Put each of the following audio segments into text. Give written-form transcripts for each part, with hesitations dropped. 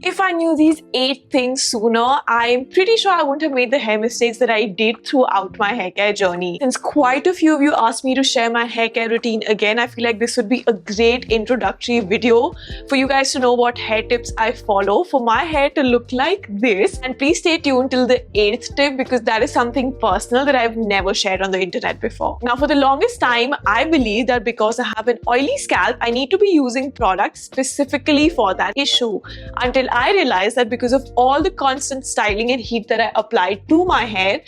If I knew these 8 things sooner, I'm pretty sure I wouldn't have made the hair mistakes that I did throughout my hair care journey. Since quite a few of you asked me to share my hair care routine again, I feel like this would be a great introductory video for you guys to know what hair tips I follow for my hair to look like this. And please stay tuned till the 8th tip because that is something personal that I've never shared on the internet before. Now, for the longest time, I believe that because I have an oily scalp, I need to be using products specifically for that issue. Until I realized that because of all the constant styling and heat that I applied to my hair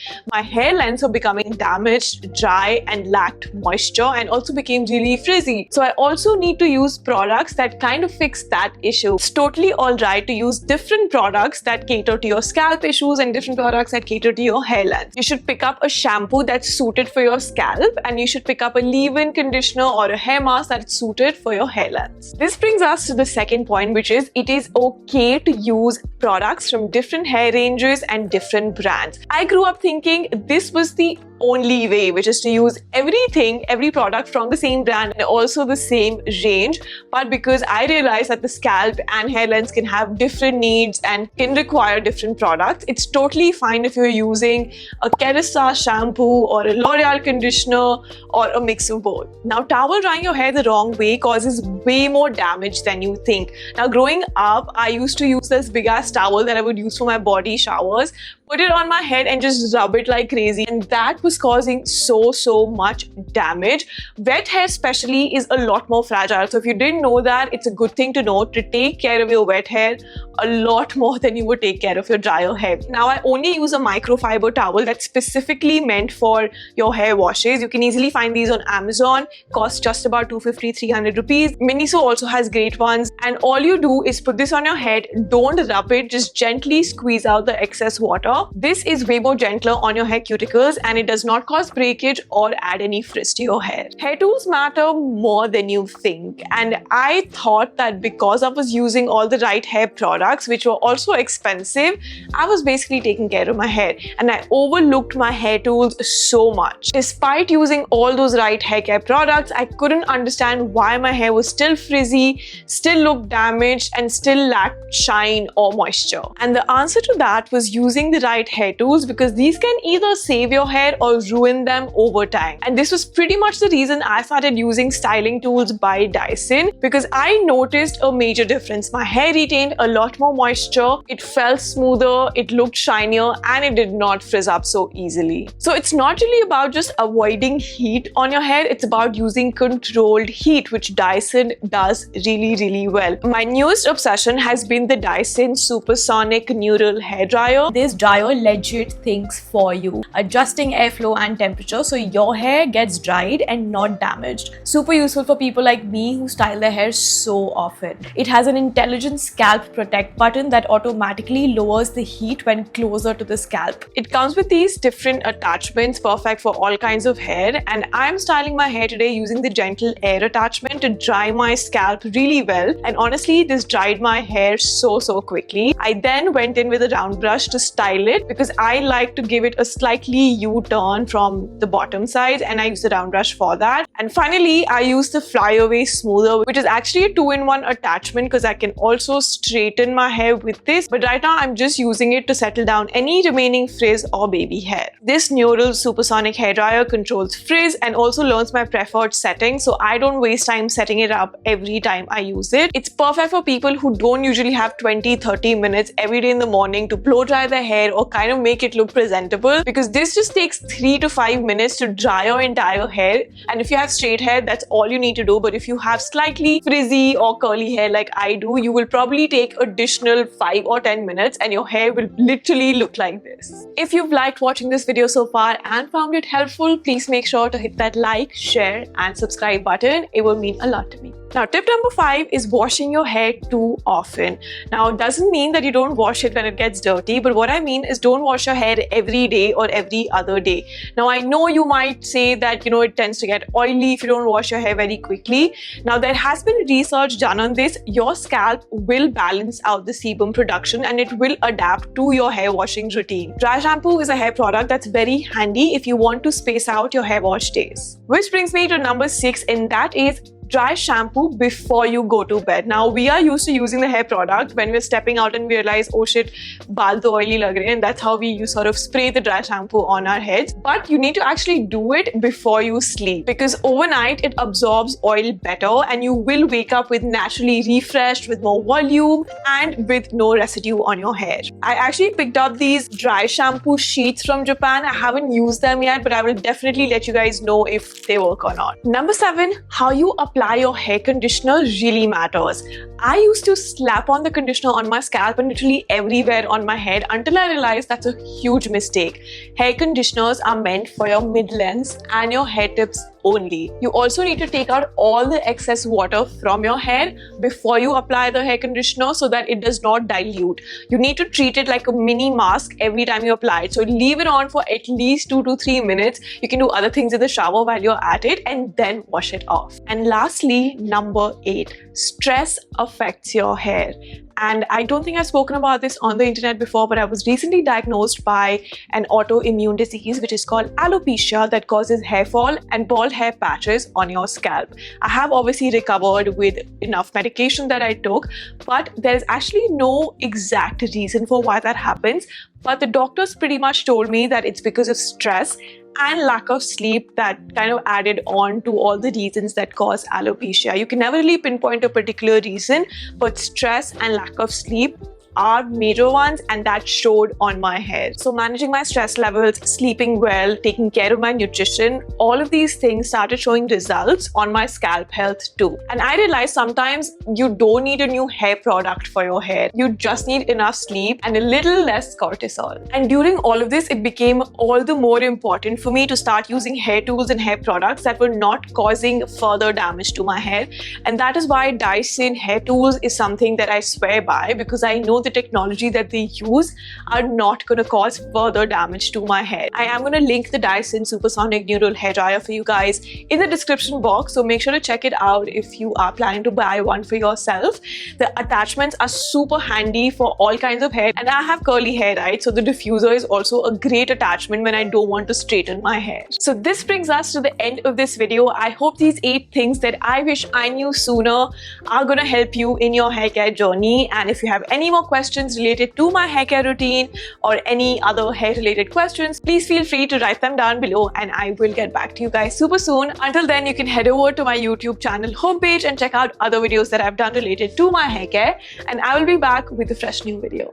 lengths were becoming damaged, dry, and lacked moisture, and also became really frizzy. So I also need to use products that kind of fix that issue. It's totally alright to use different products that cater to your scalp issues and different products that cater to your hair length. You should pick up a shampoo that's suited for your scalp, and you should pick up a leave-in conditioner or a hair mask that's suited for your hair length. This brings us to the second point, which is it is okay to use products from different hair ranges and different brands. I grew up thinking this was the only way, which is to use every product from the same brand and also the same range. But because I realized that the scalp and hair lengths can have different needs and can require different products, it's totally fine if you're using a Kerastase shampoo or a L'Oreal conditioner or a mix of both. Now, towel drying your hair the wrong way causes way more damage than you think. Now, growing up, I used to use this big ass towel that I would use for my body showers, put it on my head and just rub it like crazy, and that was causing so much damage. Wet hair especially is a lot more fragile, so if you didn't know that, it's a good thing to know to take care of your wet hair a lot more than you would take care of your drier hair. Now, I only use a microfiber towel that's specifically meant for your hair washes. You can easily find these on Amazon, cost just about 250-300 rupees. Miniso also has great ones, and all you do is put this on your head, don't rub it, just gently squeeze out the excess water. This is way more gentler on your hair cuticles, and it does not cause breakage or add any frizz to your hair. Hair tools matter more than you think, and I thought that because I was using all the right hair products, which were also expensive, I was basically taking care of my hair, and I overlooked my hair tools so much. Despite using all those right hair care products, I couldn't understand why my hair was still frizzy, still looked damaged, and still lacked shine or moisture. And the answer to that was using the right hair tools, because these can either save your hair or ruin them over time. And this was pretty much the reason I started using styling tools by Dyson, because I noticed a major difference. My hair retained a lot more moisture, it felt smoother, it looked shinier, and it did not frizz up so easily. So it's not really about just avoiding heat on your hair, it's about using controlled heat, which Dyson does really well. My newest obsession has been the Dyson Supersonic Neural Hair Dryer. This dryer legit thinks for you, adjusting airflow and temperature so your hair gets dried and not damaged. Super useful for people like me who style their hair so often. It has an intelligent scalp protect button that automatically lowers the heat when closer to the scalp. It comes with these different attachments, perfect for all kinds of hair, and I'm styling my hair today using the gentle air attachment to dry my scalp really well, and honestly this dried my hair so quickly. I then went in with a round brush to style it because I like to give it a slightly U-turn from the bottom side, and I use the round brush for that. And finally, I use the flyaway smoother, which is actually a 2-in-1 attachment because I can also straighten my hair with this, but right now I'm just using it to settle down any remaining frizz or baby hair. This neural supersonic hair dryer controls frizz and also learns my preferred setting, so I don't waste time setting it up every time I use it. It's perfect for people who don't usually have 20-30 minutes every day in the morning to blow dry their hair or kind of make it look presentable, because this just takes 3 to 5 minutes to dry your entire hair. And if you have straight hair, that's all you need to do. But if you have slightly frizzy or curly hair like I do, you will probably take additional 5 or 10 minutes and your hair will literally look like this. If you've liked watching this video so far and found it helpful, please make sure to hit that like, share and subscribe button. It will mean a lot to me. Now, tip number 5 is washing your hair too often. Now, it doesn't mean that you don't wash it when it gets dirty, but what I mean is don't wash your hair every day or every other day. Now, I know you might say that, it tends to get oily if you don't wash your hair very quickly. Now, there has been research done on this. Your scalp will balance out the sebum production and it will adapt to your hair washing routine. Dry shampoo is a hair product that's very handy if you want to space out your hair wash days. Which brings me to number 6, and that is dry shampoo before you go to bed. Now, we are used to using the hair product when we're stepping out and we realize, oh shit, baal to oily lag rahe hain, and that's how we sort of spray the dry shampoo on our heads. But you need to actually do it before you sleep, because overnight it absorbs oil better and you will wake up with naturally refreshed, with more volume and with no residue on your hair. I actually picked up these dry shampoo sheets from Japan. I haven't used them yet, but I will definitely let you guys know if they work or not. Number 7, how you apply your hair conditioner really matters. I used to slap on the conditioner on my scalp and literally everywhere on my head until I realized that's a huge mistake. Hair conditioners are meant for your mid-lengths and your hair tips only. You also need to take out all the excess water from your hair before you apply the hair conditioner so that it does not dilute. You need to treat it like a mini mask every time you apply it. So leave it on for at least 2 to 3 minutes. You can do other things in the shower while you're at it and then wash it off. And lastly, number 8, stress affects your hair. And I don't think I've spoken about this on the internet before, but I was recently diagnosed by an autoimmune disease which is called alopecia that causes hair fall and bald hair patches on your scalp. I have obviously recovered with enough medication that I took, but there's actually no exact reason for why that happens. But the doctors pretty much told me that it's because of stress and lack of sleep that kind of added on to all the reasons that cause alopecia. You can never really pinpoint a particular reason, but stress and lack of sleep are major ones, and that showed on my hair. So managing my stress levels, sleeping well, taking care of my nutrition, all of these things started showing results on my scalp health too. And I realized sometimes you don't need a new hair product for your hair. You just need enough sleep and a little less cortisol. And during all of this, it became all the more important for me to start using hair tools and hair products that were not causing further damage to my hair. And that is why Dyson hair tools is something that I swear by, because I know the technology that they use are not going to cause further damage to my hair. I am going to link the Dyson Supersonic Neural Hair Dryer for you guys in the description box, so make sure to check it out if you are planning to buy one for yourself. The attachments are super handy for all kinds of hair, and I have curly hair, right? So the diffuser is also a great attachment when I don't want to straighten my hair. So this brings us to the end of this video. I hope these 8 things that I wish I knew sooner are going to help you in your hair care journey. And if you have any more questions related to my hair care routine or any other hair related questions, please feel free to write them down below and I will get back to you guys super soon. Until then, you can head over to my YouTube channel homepage and check out other videos that I've done related to my hair care, and I will be back with a fresh new video.